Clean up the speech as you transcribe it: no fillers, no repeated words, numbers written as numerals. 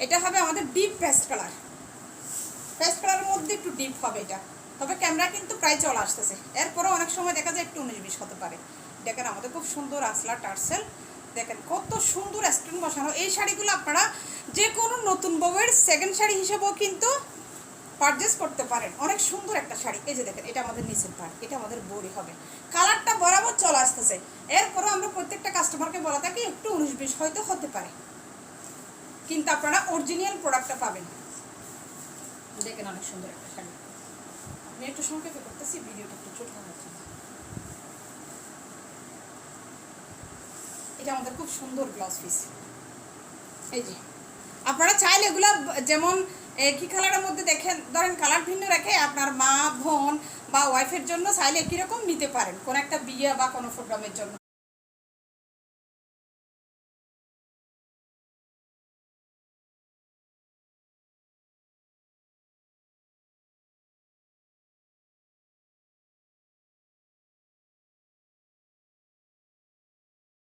এটা হবে আমাদের ডিপ পেস্ট কালার, পেস্ট কালারের মধ্যে একটু ডিপ হবে এটা। তবে ক্যামেরা কিন্তু প্রায় চলে আসতেছে, এরপরে অনেক সময় দেখা যায় একটু 19-20 হতে পারে। দেখেন আমাদের খুব সুন্দর আসলা টার্সেল, দেখেন কত সুন্দর স্টোন বসানো। এই শাড়িগুলো আপনারা যে কোনো নতুন বউয়ের সেকেন্ড শাড়ি হিসেবেও কিন্তু পারচেস করতে পারেন। অনেক সুন্দর একটা শাড়ি। এই যে দেখেন এটা আমাদের নিচের পার্ট, এটা আমাদের বড়ি হবে, কালারটা বরাবর চলে আসতেছে। এরপরও আমরা প্রত্যেকটা কাস্টমারকে বলা থাকি একটু 19-20 হয়তো হতে পারে, কিন্তু আপনারা অরিজিনাল প্রোডাক্টটা পাবেন। দেখেন অনেক সুন্দর একটা শাড়ি। আমি একটু সংক্ষেপে করতেছি, ভিডিওটা একটু ছোট হচ্ছে। এটা আমাদের খুব সুন্দর ব্লাউজ পিস। এই যে আপনারা চাইলে এগুলো যেমন একই কালারের মধ্যে দেখেন, ধরেন কালার ভিন্ন রেখে আপনার মা বোন বা ওয়াইফের জন্য চাইলে একই রকম নিতে পারেন, কোনো একটা বিয়ে বা কোনো প্রোগ্রামের জন্য।